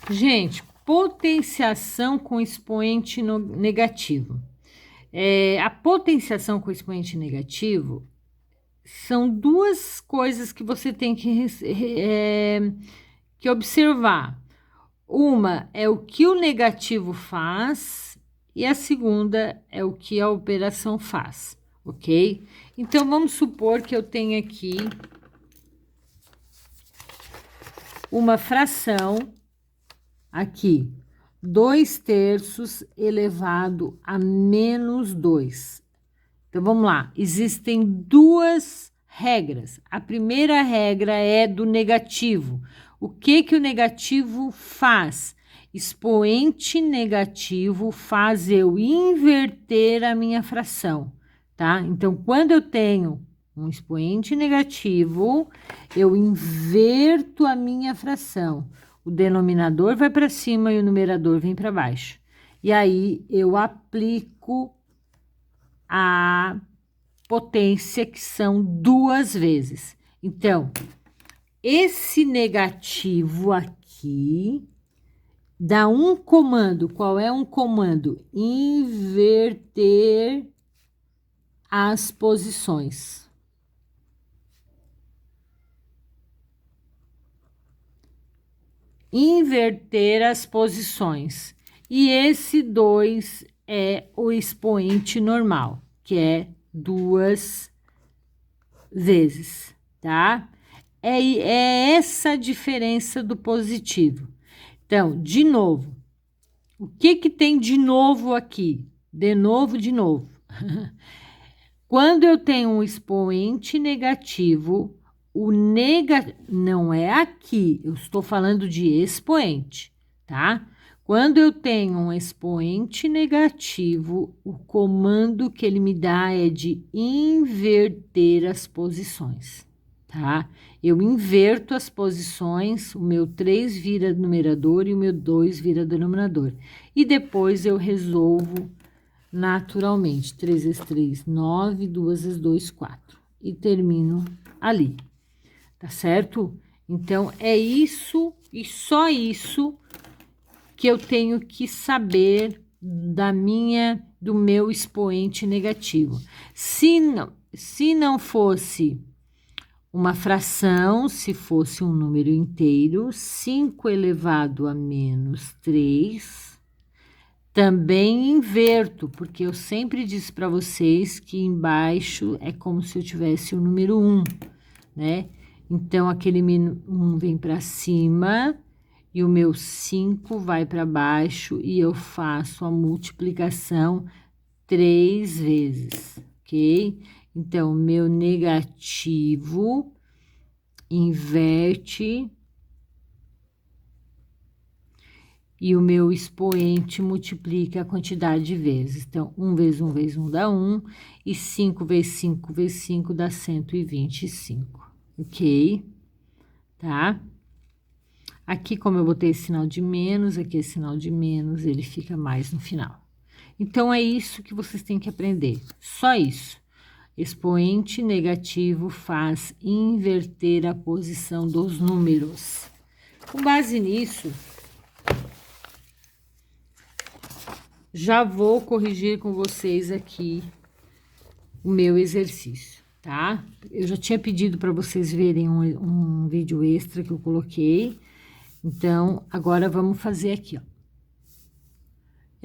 Gente, potenciação com expoente negativo. A potenciação com expoente negativo são duas coisas que você tem que observar. Uma é o que o negativo faz e a segunda é o que a operação faz, ok? Então, vamos supor que eu tenho aqui uma fração, aqui, 2/3 elevado a menos 2. Então, vamos lá. Existem duas regras. A primeira regra é do negativo. O que o negativo faz? Expoente negativo faz eu inverter a minha fração, tá? Então, quando eu tenho um expoente negativo, eu inverto a minha fração. O denominador vai para cima e o numerador vem para baixo. E aí, eu aplico a potência, que são 2 vezes. Então, esse negativo aqui dá um comando. Qual é um comando? Inverter as posições. Inverter as posições. E esse 2 é o expoente normal, que é 2 vezes, tá? É essa a diferença do positivo. Então, de novo, o que tem de novo aqui? De novo. Quando eu tenho um expoente negativo, não é aqui, eu estou falando de expoente, tá? Quando eu tenho um expoente negativo, o comando que ele me dá é de inverter as posições, tá? Eu inverto as posições, o meu 3 vira numerador e o meu 2 vira denominador. E depois eu resolvo naturalmente. 3 vezes 3, 9, 2 vezes 2, 4. E termino ali, tá certo? Então, é isso e só isso que eu tenho que saber do meu expoente negativo. Se não fosse uma fração, se fosse um número inteiro, 5 elevado a menos 3, também inverto, porque eu sempre disse para vocês que embaixo é como se eu tivesse o número 1, né? Então, aquele 1 vem para cima e o meu 5 vai para baixo e eu faço a multiplicação 3 vezes, ok? Então, meu negativo inverte e o meu expoente multiplica a quantidade de vezes. Então, 1 vezes 1 vezes 1 dá 1, e 5 vezes 5 vezes 5 dá 125, ok? Tá? Aqui, como eu botei esse sinal de menos, aqui esse sinal de menos, ele fica mais no final. Então, é isso que vocês têm que aprender, só isso. Expoente negativo faz inverter a posição dos números. Com base nisso, já vou corrigir com vocês aqui o meu exercício, tá? Eu já tinha pedido para vocês verem um vídeo extra que eu coloquei. Então, agora vamos fazer aqui, ó.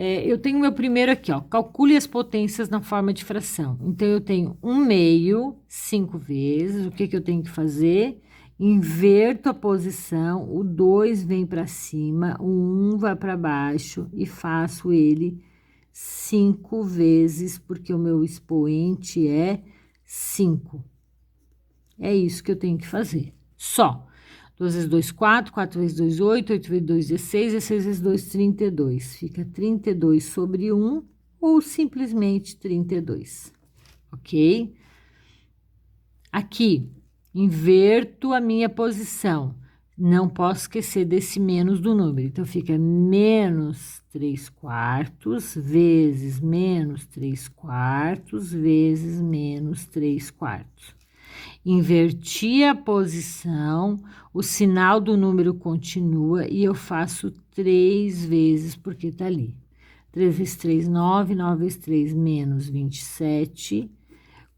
Eu tenho meu primeiro aqui, ó. Calcule as potências na forma de fração. Então, eu tenho 1/2, 5 vezes. O que eu tenho que fazer? Inverto a posição, o 2 vem para cima, o 1 vai para baixo e faço ele 5 vezes, porque o meu expoente é 5. É isso que eu tenho que fazer. Só. 2 vezes 2, 4, 4 vezes 2, 8, 8 vezes 2, 16, 16 vezes 2, 32. Fica 32 sobre 1 ou simplesmente 32, ok? Aqui, inverto a minha posição. Não posso esquecer desse menos do número. Então, fica menos 3/4 vezes menos 3/4 vezes menos 3/4. Inverti a posição, o sinal do número continua e eu faço 3 vezes, porque tá ali. 3 vezes 3, 9, 9 vezes 3, menos 27.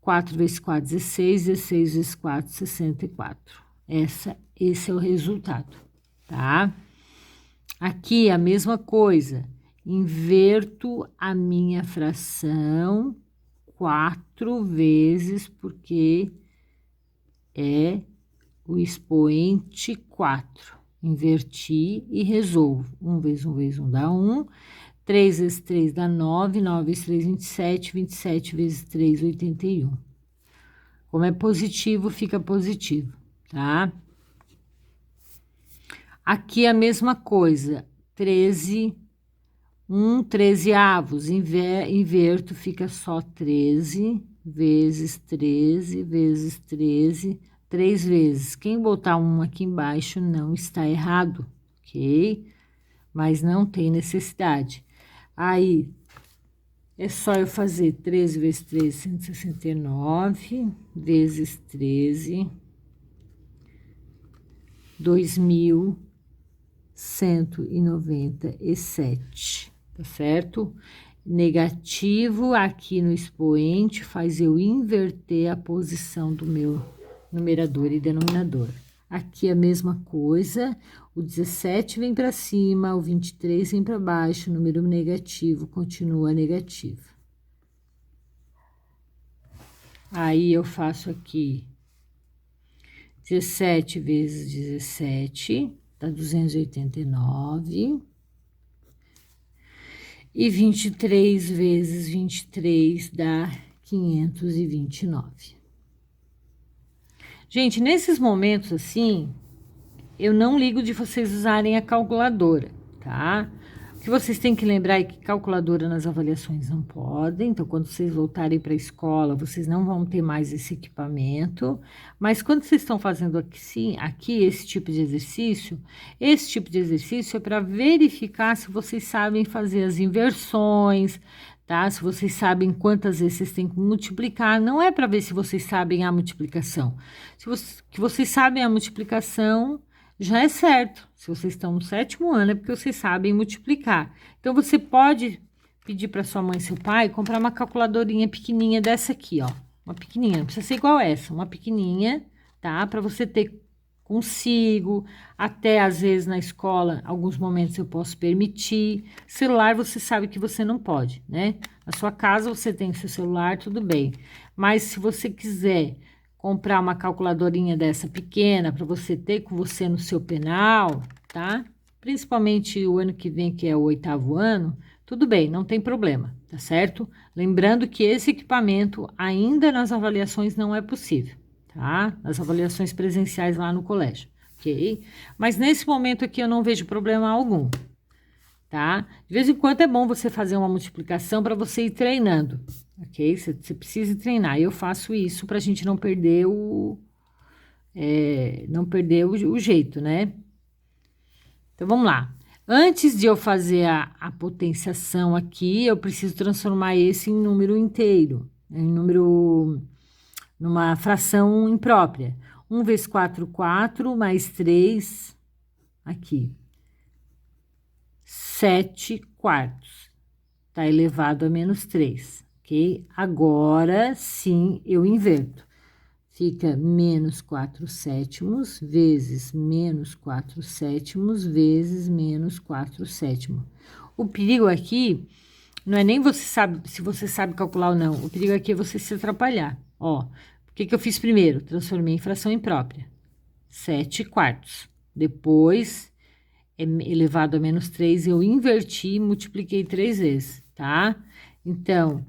4 vezes 4, 16, 16 vezes 4, 64. Esse é o resultado, tá? Aqui a mesma coisa, inverto a minha fração 4 vezes, porque é o expoente 4. Inverti e resolvo. 1 vezes 1 vezes 1 dá 1. 3 vezes 3 dá 9. 9 vezes 3, 27. 27 vezes 3, 81. Como é positivo, fica positivo, tá? Aqui a mesma coisa. 13, 1 13avos. Inverto, fica só 13 vezes 13 vezes 13, 3 vezes. Quem botar 1 aqui embaixo não está errado, ok? Mas não tem necessidade. Aí, é só eu fazer 13 vezes 13, 169, vezes 13, 2.197, tá certo? Negativo aqui no expoente faz eu inverter a posição do meu numerador e denominador. Aqui a mesma coisa, o 17 vem para cima, o 23 vem para baixo, o número negativo continua negativo. Aí eu faço aqui 17 vezes 17, dá 289. E 23 vezes 23 dá 529. Gente, nesses momentos assim, eu não ligo de vocês usarem a calculadora, tá? O que vocês têm que lembrar é que calculadora nas avaliações não podem, então quando vocês voltarem para a escola, vocês não vão ter mais esse equipamento, mas quando vocês estão fazendo aqui, sim, aqui esse tipo de exercício é para verificar se vocês sabem fazer as inversões, tá? Se vocês sabem quantas vezes vocês têm que multiplicar, não é para ver se vocês sabem a multiplicação. Que vocês sabem a multiplicação, já é certo. Se vocês estão no 7º ano, é porque vocês sabem multiplicar. Então, você pode pedir para sua mãe e seu pai comprar uma calculadorinha pequenininha dessa aqui, ó. Uma pequenininha, não precisa ser igual essa, uma pequenininha, tá? Para você ter consigo, até às vezes na escola, alguns momentos eu posso permitir. Celular, você sabe que você não pode, né? Na sua casa você tem seu celular, tudo bem. Mas se você quiser comprar uma calculadorinha dessa pequena para você ter com você no seu penal, tá? Principalmente o ano que vem, que é o 8º ano, tudo bem, não tem problema, tá certo? Lembrando que esse equipamento ainda nas avaliações não é possível, tá? Nas avaliações presenciais lá no colégio, ok? Mas nesse momento aqui eu não vejo problema algum, tá? De vez em quando é bom você fazer uma multiplicação para você ir treinando, ok? Você precisa treinar. Eu faço isso para a gente não perder o jeito, né? Então, vamos lá. Antes de eu fazer a potenciação aqui, eu preciso transformar esse em número inteiro, numa fração imprópria. 1 vezes 4, 4, mais 3, aqui. 7 quartos, tá elevado a menos 3, ok? Agora, sim, eu inverto. Fica menos 4 sétimos vezes menos 4 sétimos vezes menos 4 sétimos. O perigo aqui não é nem se você sabe calcular ou não. O perigo aqui é você se atrapalhar. Ó, o que eu fiz primeiro? Transformei em fração imprópria. 7 quartos. Depois, elevado a menos 3, eu inverti e multipliquei 3 vezes, tá? Então,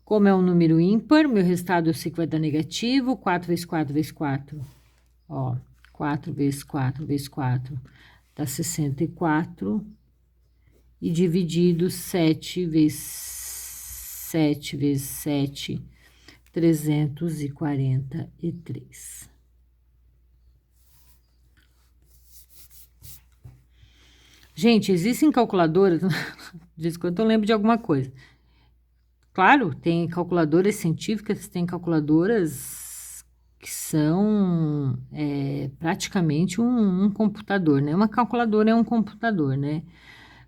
como é um número ímpar, meu resultado eu sei que vai dar negativo. 4 vezes 4 vezes 4. Ó, 4 vezes 4 vezes 4 dá 64. E dividido 7 vezes 7 vezes 7, 343. Gente, existem calculadoras, de vez em quando eu lembro de alguma coisa. Claro, tem calculadoras científicas, tem calculadoras que são é praticamente um computador, né? Uma calculadora é um computador, né?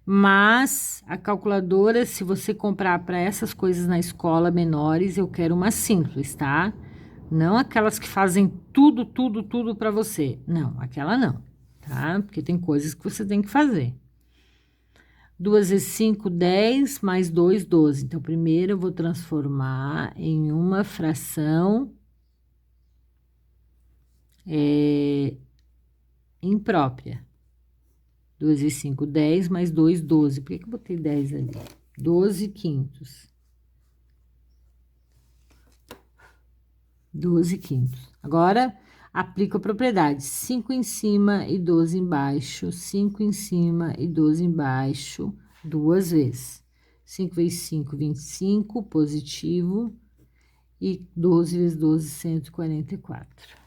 Mas a calculadora, se você comprar para essas coisas na escola menores, eu quero uma simples, tá? Não aquelas que fazem tudo, tudo, tudo para você. Não, aquela não, tá? Porque tem coisas que você tem que fazer. 2 vezes 5, 10, mais 2, 12. Então, primeiro eu vou transformar em uma fração imprópria. 2 vezes 5, 10, mais 2, 12. Por que eu botei 10 ali? 12 quintos. 12 quintos. Agora, aplico a propriedade. 5 em cima e 12 embaixo. 5 em cima e 12 embaixo. 2 vezes. 5 vezes 5, 25, positivo. E 12 vezes 12, 144.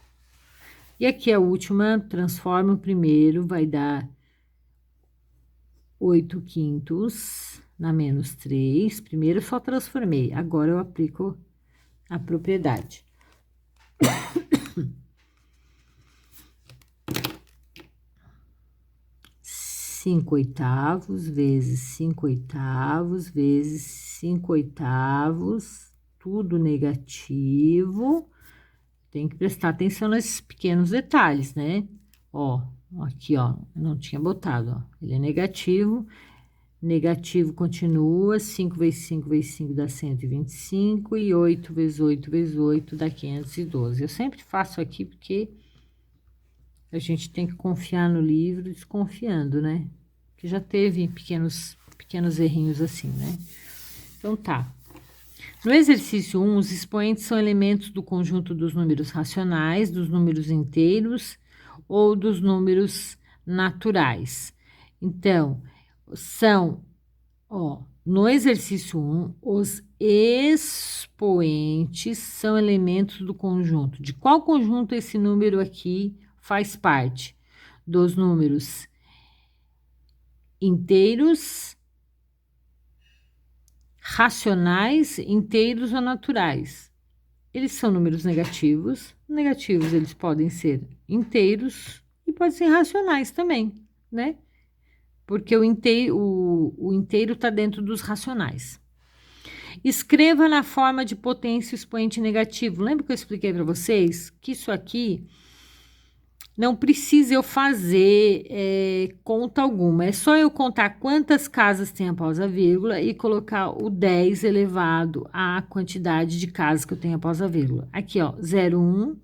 E aqui a última, transforma o primeiro, vai dar 8 quintos na menos 3. Primeiro eu só transformei, agora eu aplico a propriedade. 5 oitavos vezes 5 oitavos vezes 5 oitavos, tudo negativo. Tem que prestar atenção nesses pequenos detalhes, né? Ó, aqui, ó, eu não tinha botado, ó. Ele é negativo. Negativo continua. 5 vezes 5 vezes 5 dá 125. E 8 vezes 8 vezes 8 dá 512. Eu sempre faço aqui porque a gente tem que confiar no livro, desconfiando, né? Que já teve pequenos errinhos assim, né? Então, tá. No exercício 1, os expoentes são elementos do conjunto dos números racionais, dos números inteiros ou dos números naturais. Então, são, ó, no exercício 1, os expoentes são elementos do conjunto. De qual conjunto esse número aqui faz parte? Dos números inteiros, racionais, inteiros ou naturais. Eles são números negativos. Negativos, eles podem ser inteiros e podem ser racionais também, né? Porque o inteiro está dentro dos racionais. Escreva na forma de potência o expoente negativo. Lembra que eu expliquei para vocês que isso aqui não precisa eu fazer conta alguma. É só eu contar quantas casas tem após a vírgula e colocar o 10 elevado à quantidade de casas que eu tenho após a vírgula. Aqui, ó, 0,1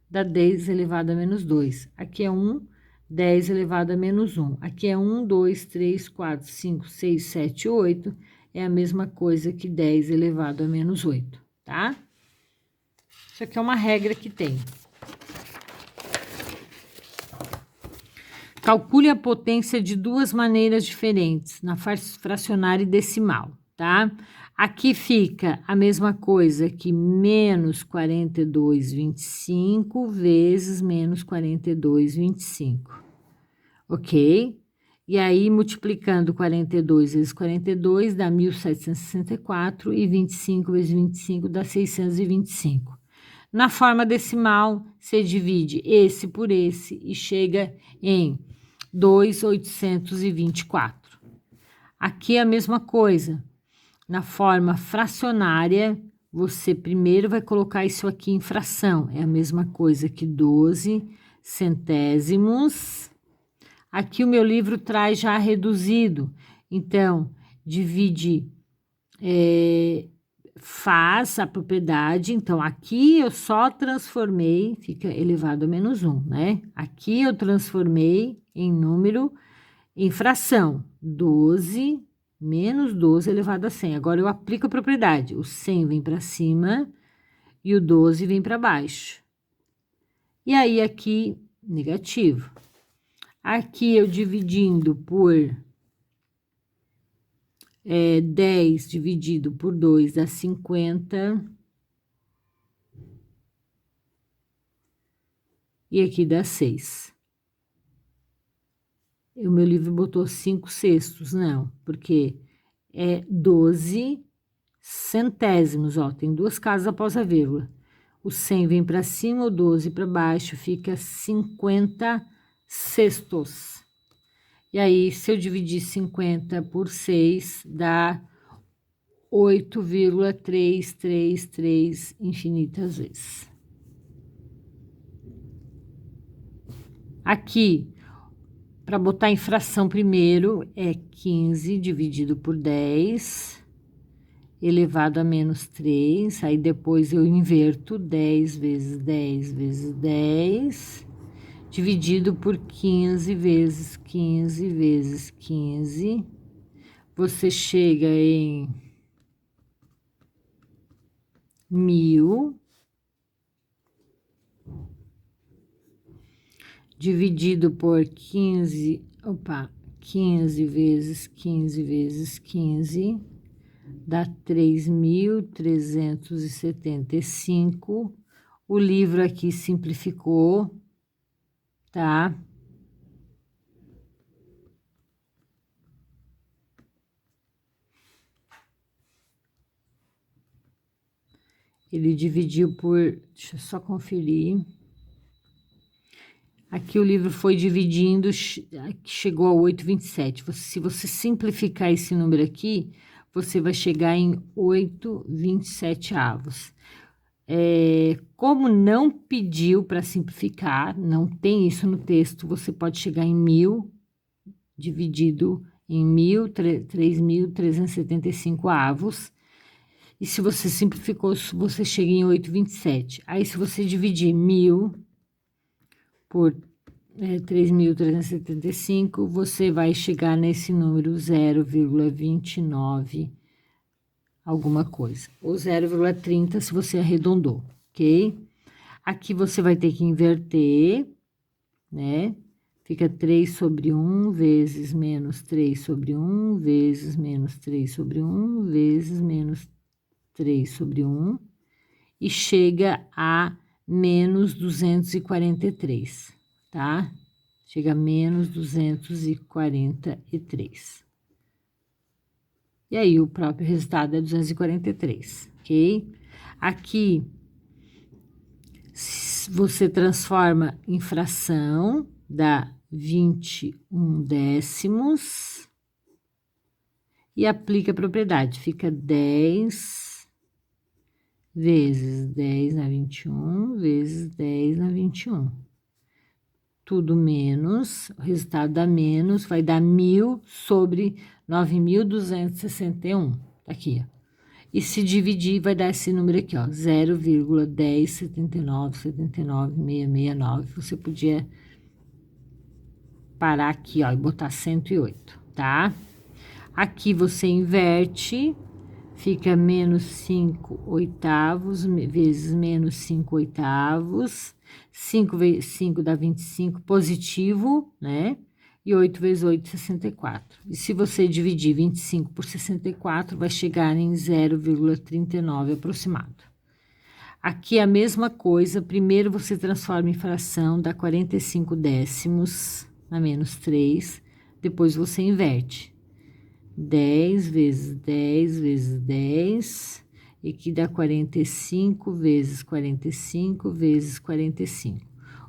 dá 10 elevado a menos 2. Aqui é 1, 10 elevado a menos 1. Aqui é 1, 2, 3, 4, 5, 6, 7, 8. É a mesma coisa que 10 elevado a menos 8, tá? Isso aqui é uma regra que tem. Calcule a potência de duas maneiras diferentes, na fracionária e decimal, tá? Aqui fica a mesma coisa que menos 42,25 vezes menos 42,25, ok? E aí, multiplicando 42 vezes 42 dá 1.764 e 25 vezes 25 dá 625. Na forma decimal, você divide esse por esse e chega em 2.824. Aqui é a mesma coisa. Na forma fracionária, você primeiro vai colocar isso aqui em fração. É a mesma coisa que 12 centésimos. Aqui o meu livro traz já reduzido. Então, divide, faz a propriedade. Então, aqui eu só transformei, fica elevado a menos 1, né? Aqui eu transformei em número, em fração, 12 menos 12 elevado a 100. Agora, eu aplico a propriedade. O 100 vem para cima e o 12 vem para baixo. E aí, aqui, negativo. Aqui, eu dividindo por 10 dividido por 2 dá 50. E aqui dá 6. O meu livro botou 5 sextos, não, porque é 12 centésimos, ó, tem duas casas após a vírgula. o 100 vem para cima, o 12 para baixo, fica 50 sextos. E aí, se eu dividir 50 por 6, dá 8,333 infinitas vezes. Aqui, para botar em fração primeiro, é 15 dividido por 10 elevado a menos 3, aí depois eu inverto 10 vezes 10 vezes 10, dividido por 15 vezes 15 vezes 15, você chega em 1000, dividido por 15 vezes 15 vezes 15, dá 3.375. O livro aqui simplificou, tá? Ele dividiu por... Deixa eu só conferir. Aqui o livro foi dividindo, chegou a 8,27. Se você simplificar esse número aqui, você vai chegar em 8,27 avos. Como não pediu para simplificar, não tem isso no texto, você pode chegar em 1000, dividido em 3.375 avos. E se você simplificou, você chega em 8,27. Aí, se você dividir 1000 por 3.375, você vai chegar nesse número 0,29 alguma coisa, ou 0,30 se você arredondou, ok? Aqui você vai ter que inverter, né? Fica 3 sobre 1 vezes menos 3 sobre 1 vezes menos 3 sobre 1 vezes menos 3 sobre 1 e chega a menos 243, tá? Chega a menos 243. E aí, o próprio resultado é 243, ok? Aqui, você transforma em fração, dá 21 décimos e aplica a propriedade. Fica 10 vezes 10 na 21 vezes 10 na 21. Tudo menos, o resultado dá menos, vai dar 1000 sobre 9.261. Aqui, ó. E se dividir, vai dar esse número aqui, ó, 0,107979669. Você podia parar aqui, ó, e botar 108, tá? Aqui você inverte, fica menos 5 oitavos vezes menos 5 oitavos. 5 vezes 5 dá 25, positivo, né? E 8 vezes 8, 64. E se você dividir 25 por 64, vai chegar em 0,39 aproximado. Aqui a mesma coisa, primeiro você transforma em fração, dá 45 décimos na menos 3, depois você inverte. 10 vezes 10 vezes 10, e que dá 45 vezes 45 vezes 45.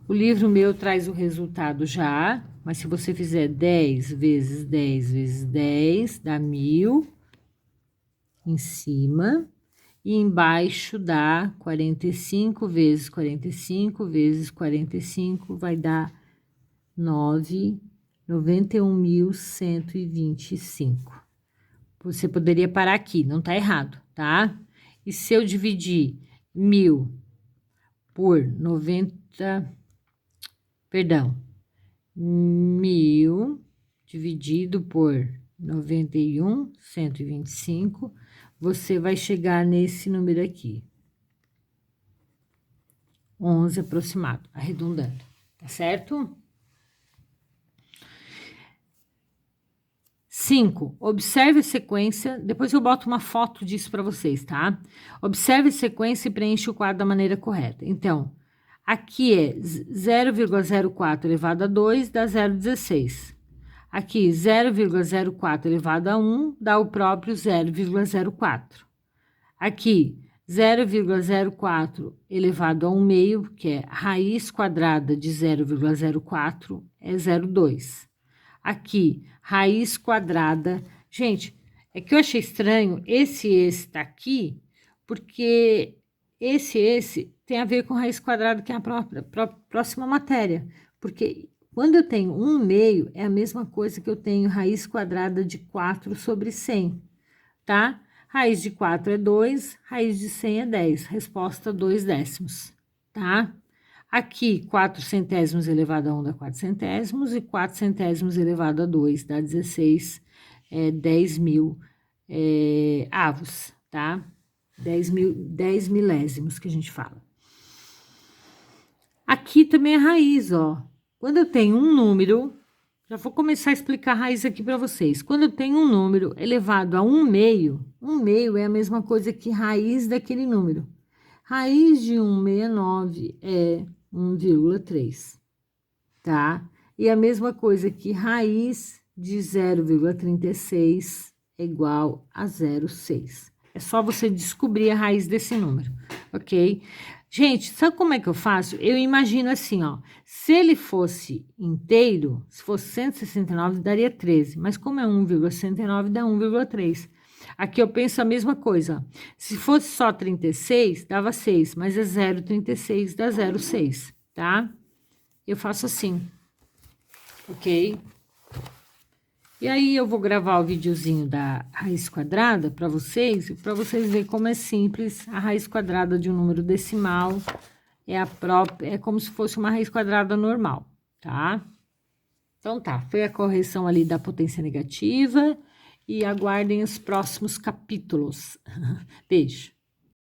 O livro meu traz o resultado já, mas se você fizer 10 vezes 10 vezes 10, dá 1000 em cima, e embaixo dá 45 vezes 45 vezes 45, vai dar 91.125. Você poderia parar aqui, não tá errado, tá? E se eu dividir 1000 por 1000 dividido por 91.125, você vai chegar nesse número aqui. 11 aproximado, arredondando, tá certo? 5. Observe a sequência, depois eu boto uma foto disso para vocês, tá? Observe a sequência e preencha o quadro da maneira correta. Então, aqui é 0,04 elevado a 2 dá 0,16. Aqui, 0,04 elevado a 1 dá o próprio 0,04. Aqui, 0,04 elevado a 1 meio, que é raiz quadrada de 0,04, é 0,2. Aqui, raiz quadrada. Gente, é que eu achei estranho esse tá aqui, porque esse tem a ver com raiz quadrada, que é a próxima matéria. Porque quando eu tenho 1 meio, é a mesma coisa que eu tenho raiz quadrada de 4 sobre 100, tá? Raiz de 4 é 2, raiz de 100 é 10. Resposta 2 décimos, tá? Aqui, 4 centésimos elevado a 1 dá 4 centésimos, e 4 centésimos elevado a 2 dá 16, 10 mil avos, tá? 10 milésimos que a gente fala. Aqui também é raiz, ó. Quando eu tenho um número, já vou começar a explicar a raiz aqui para vocês. Quando eu tenho um número elevado a 1 meio é a mesma coisa que raiz daquele número. Raiz de 169 é 1,3, tá? E a mesma coisa que raiz de 0,36 é igual a 0,6. É só você descobrir a raiz desse número, ok? Gente, sabe como é que eu faço? Eu imagino assim, ó. Se ele fosse inteiro, se fosse 169, daria 13. Mas como é 1,69, dá 1,3. Aqui eu penso a mesma coisa. Se fosse só 36, dava 6. Mas é 0,36, dá 0,6, tá? Eu faço assim, ok? E aí eu vou gravar o videozinho da raiz quadrada para vocês verem como é simples a raiz quadrada de um número decimal. É como se fosse uma raiz quadrada normal, tá? Então tá, foi a correção ali da potência negativa e aguardem os próximos capítulos. Beijo.